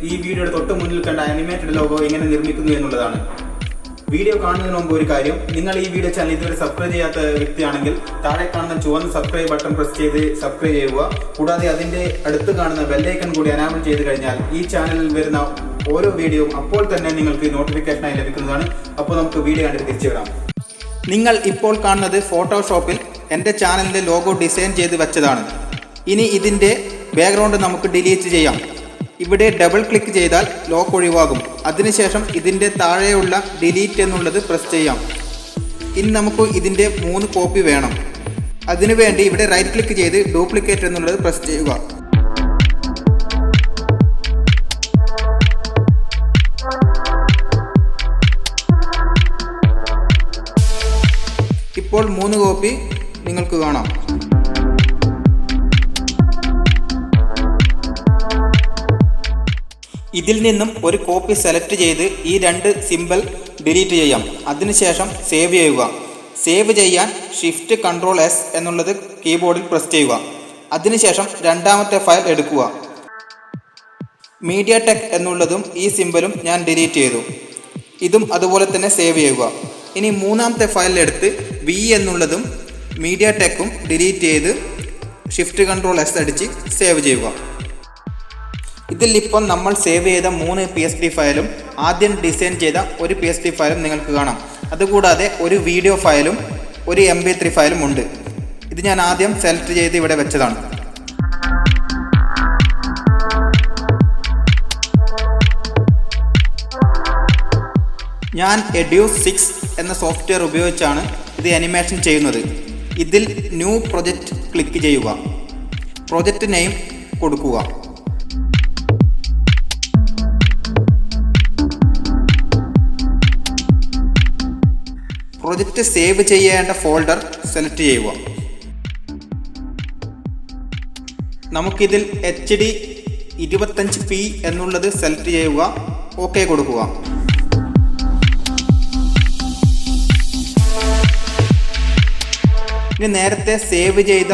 ഈ വീഡിയോയുടെ തൊട്ട് മുന്നിൽ കണ്ട ആനിമേറ്റഡ് ലോഗോ എങ്ങനെ നിർമ്മിക്കുന്നു എന്നുള്ളതാണ്. വീഡിയോ കാണുന്നതിന് മുമ്പ് ഒരു കാര്യം, നിങ്ങൾ ഈ വീഡിയോ ചാനൽ ഇതുവരെ സബ്സ്ക്രൈബ് ചെയ്യാത്ത വ്യക്തിയാണെങ്കിൽ താഴെ കാണുന്ന ചുവന്ന സബ്സ്ക്രൈബ് ബട്ടൺ പ്രസ് ചെയ്ത് സബ്സ്ക്രൈബ് ചെയ്യുക. കൂടാതെ അതിന്റെ അടുത്ത് കാണുന്ന ബെല്ലൈക്കൺ കൂടി അനാബിൾ ചെയ്ത് കഴിഞ്ഞാൽ ഈ ചാനലിൽ വരുന്ന ഓരോ വീഡിയോയും അപ്പോൾ തന്നെ നിങ്ങൾക്ക് നോട്ടിഫിക്കേഷനായി ലഭിക്കുന്നതാണ്. അപ്പോൾ നമുക്ക് വീഡിയോ കണ്ടിട്ട് തിരിച്ചു വരാം. നിങ്ങൾ ഇപ്പോൾ കാണുന്നത് ഫോട്ടോഷോപ്പിൽ എൻ്റെ ചാനലിൻ്റെ ലോഗോ ഡിസൈൻ ചെയ്ത് വെച്ചതാണ്. ഇനി ഇതിൻ്റെ ബാക്ക്ഗ്രൗണ്ട് നമുക്ക് ഡിലീറ്റ് ചെയ്യാം. ഇവിടെ ഡബിൾ ക്ലിക്ക് ചെയ്താൽ ലോക്ക് ഒഴിവാകും. അതിനുശേഷം ഇതിൻ്റെ താഴെയുള്ള ഡിലീറ്റ് എന്നുള്ളത് പ്രസ് ചെയ്യാം. ഇനി നമുക്ക് ഇതിൻ്റെ 3 കോപ്പി വേണം. അതിനുവേണ്ടി ഇവിടെ റൈറ്റ് ക്ലിക്ക് ചെയ്ത് ഡ്യൂപ്ലിക്കേറ്റ് എന്നുള്ളത് പ്രസ് ചെയ്യുക. ഇപ്പോൾ 3 കോപ്പി നിങ്ങൾക്ക് കാണാം. ഇതിൽ നിന്നും ഒരു കോപ്പി സെലക്ട് ചെയ്ത് ഈ 2 സിമ്പിൾ ഡിലീറ്റ് ചെയ്യാം. അതിനുശേഷം സേവ് ചെയ്യുക. സേവ് ചെയ്യാൻ ഷിഫ്റ്റ് കൺട്രോൾ S എന്നുള്ളത് കീബോർഡിൽ പ്രസ് ചെയ്യുക. അതിനുശേഷം രണ്ടാമത്തെ ഫയൽ എടുക്കുക. മീഡിയ ടെക് എന്നുള്ളതും ഈ സിമ്പിളും ഞാൻ ഡിലീറ്റ് ചെയ്തു. ഇതും അതുപോലെ തന്നെ സേവ് ചെയ്യുക. ഇനി മൂന്നാമത്തെ ഫയലിലെടുത്ത് V എന്നുള്ളതും മീഡിയ ടെക്കും ഡിലീറ്റ് ചെയ്ത് ഷിഫ്റ്റ് കൺട്രോൾ S അടിച്ച് സേവ് ചെയ്യുക. ഇതിൽ ഇപ്പോൾ നമ്മൾ സേവ് ചെയ്ത 3 PSD ഫയലും ആദ്യം ഡിസൈൻ ചെയ്ത ഒരു PSD ഫയലും നിങ്ങൾക്ക് കാണാം. അതുകൂടാതെ ഒരു വീഡിയോ ഫയലും ഒരു MP3 ഫയലും ഉണ്ട്. ഇത് ഞാൻ ആദ്യം സെലക്ട് ചെയ്ത് ഇവിടെ വെച്ചതാണ്. ഞാൻ Edius 6 എന്ന സോഫ്റ്റ്വെയർ ഉപയോഗിച്ചാണ് ഇത് അനിമേഷൻ ചെയ്യുന്നത്. ഇതിൽ ന്യൂ പ്രൊജക്റ്റ് ക്ലിക്ക് ചെയ്യുക. പ്രൊജക്റ്റ് നെയിം കൊടുക്കുക. പ്രൊജക്റ്റ് സേവ് ചെയ്യേണ്ട ഫോൾഡർ സെലക്ട് ചെയ്യുക. നമുക്കിതിൽ HD 25p എന്നുള്ളത് സെലക്ട് ചെയ്യുക. ഓക്കെ കൊടുക്കുക. ഇനി നേരത്തെ സേവ് ചെയ്ത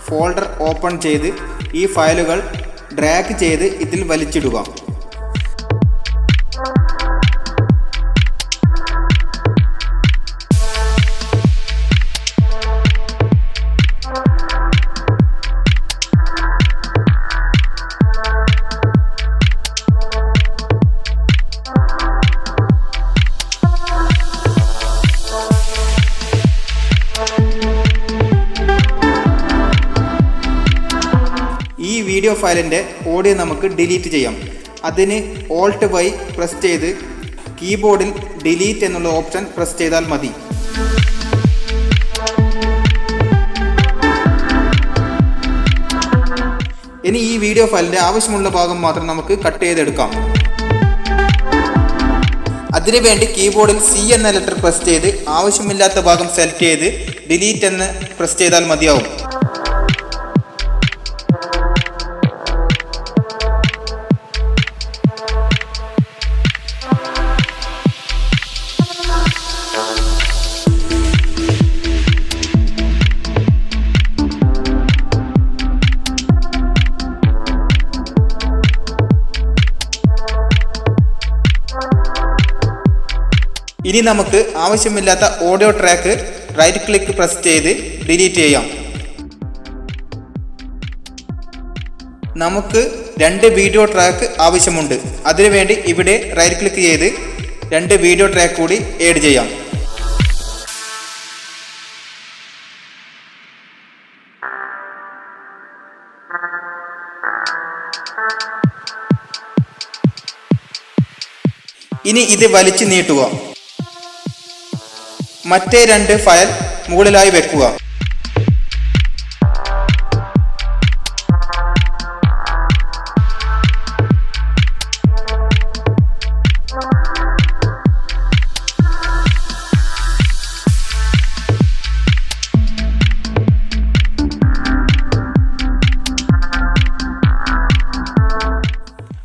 ഫോൾഡർ ഓപ്പൺ ചെയ്ത് ഈ ഫയലുകൾ ഡ്രാഗ് ചെയ്ത് ഇതിൽ വലിച്ചിടുക. ഈ വീഡിയോ ഫയലിൻ്റെ ഓഡിയോ നമുക്ക് ഡിലീറ്റ് ചെയ്യാം. അതിന് Alt Y പ്രസ് ചെയ്ത് കീബോർഡിൽ ഡിലീറ്റ് എന്നുള്ള ഓപ്ഷൻ പ്രസ് ചെയ്താൽ മതി. ഇനി ഈ വീഡിയോ ഫയലിൻ്റെ ആവശ്യമുള്ള ഭാഗം മാത്രം നമുക്ക് കട്ട് ചെയ്തെടുക്കാം. അതിനുവേണ്ടി കീബോർഡിൽ C എന്ന ലെറ്റർ പ്രസ് ചെയ്ത് ആവശ്യമില്ലാത്ത ഭാഗം സെലക്ട് ചെയ്ത് ഡിലീറ്റ് എന്ന് പ്രസ് ചെയ്താൽ മതിയാവും. ഇനി നമുക്ക് ആവശ്യമില്ലാത്ത audio track right click press ചെയ്ത് ഡിലീറ്റ് ചെയ്യാം. നമുക്ക് 2 വീഡിയോ ട്രാക്ക് ആവശ്യമുണ്ട്. അതിനുവേണ്ടി ഇവിടെ റൈറ്റ് ക്ലിക്ക് ചെയ്ത് 2 വീഡിയോ ട്രാക്ക് കൂടി ആഡ് ചെയ്യാം. ഇനി ഇത് വലിച്ചു നീട്ടുക. മറ്റേ 2 ഫയൽ മുകളിലായി വെക്കുക.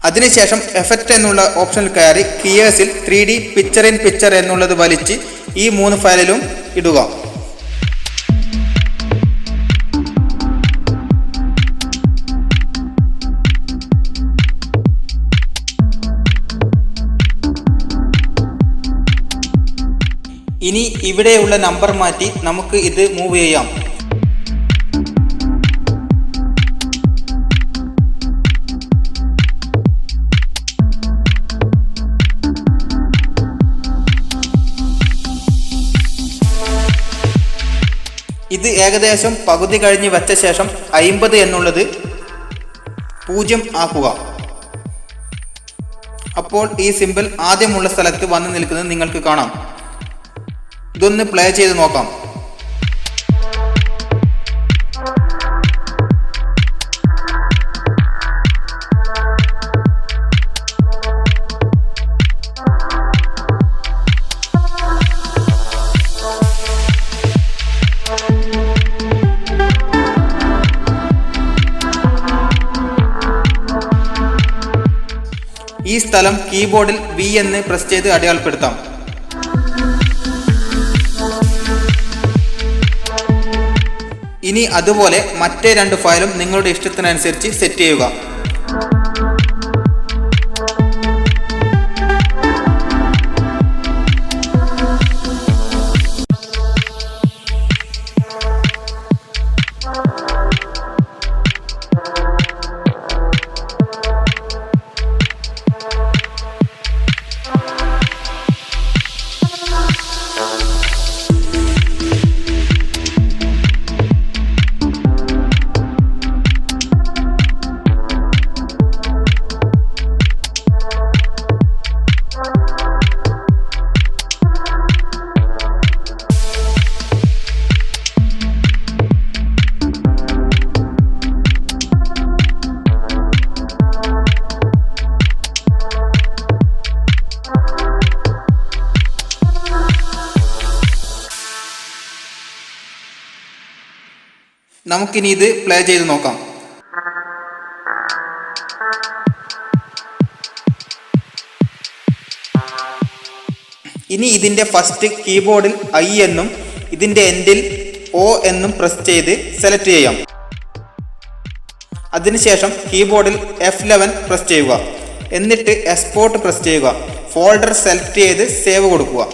അതിനുശേഷം എഫക്റ്റ് എന്നുള്ള ഓപ്ഷനിൽ കയറി കീയേഴ്സിൽ 3D പിക്ചർ ഇൻ പിക്ചർ എന്നുള്ളത് വലിച്ച് ഈ 3 ഫയലിലും ഇടുക. ഇനി ഇവിടെയുള്ള നമ്പർ മാറ്റി നമുക്ക് ഇത് മൂവ് ചെയ്യാം. ഇത് ഏകദേശം പകുതി കഴിഞ്ഞ് വച്ച ശേഷം 50 എന്നുള്ളത് 0 ആക്കുക. അപ്പോൾ ഈ സിമ്പിൾ ആദ്യമുള്ള സ്ഥലത്ത് വന്ന് നിൽക്കുന്നത് നിങ്ങൾക്ക് കാണാം. ഇതൊന്ന് പ്ലേ ചെയ്ത് നോക്കാം. ഈ സ്ഥലം കീബോർഡിൽ V എന്ന് പ്രസ് ചെയ്ത് അടയാളപ്പെടുത്താം. ഇനി അതുപോലെ മറ്റേ 2 ഫയലും നിങ്ങളുടെ ഇഷ്ടത്തിനനുസരിച്ച് സെറ്റ് ചെയ്യുക. നമുക്കിനി ഇത് പ്ലേ ചെയ്ത് നോക്കാം. ഇനി ഇതിൻ്റെ ഫസ്റ്റ് കീബോർഡിൽ I എന്നും ഇതിൻ്റെ എൻഡിൽ O എന്നും പ്രസ് ചെയ്ത് സെലക്ട് ചെയ്യാം. അതിനുശേഷം കീബോർഡിൽ F11 പ്രസ് ചെയ്യുക. എന്നിട്ട് എക്സ്പോർട്ട് പ്രസ് ചെയ്യുക. ഫോൾഡർ സെലക്ട് ചെയ്ത് സേവ് കൊടുക്കുക.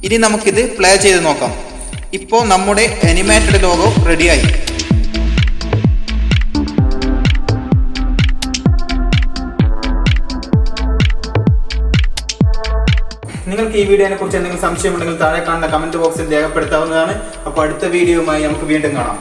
ഇനി നമുക്കിത് പ്ലേ ചെയ്ത് നോക്കാം. ഇപ്പോൾ നമ്മുടെ അനിമേറ്റഡ് ലോഗോ റെഡിയായി. നിങ്ങൾക്ക് ഈ വീഡിയോനെ കുറിച്ച് എന്തെങ്കിലും സംശയമുണ്ടെങ്കിൽ താഴെ കാണുന്ന കമന്റ് ബോക്സിൽ രേഖപ്പെടുത്താവുന്നതാണ്. അപ്പോൾ അടുത്ത വീഡിയോയുമായി നമുക്ക് വീണ്ടും കാണാം.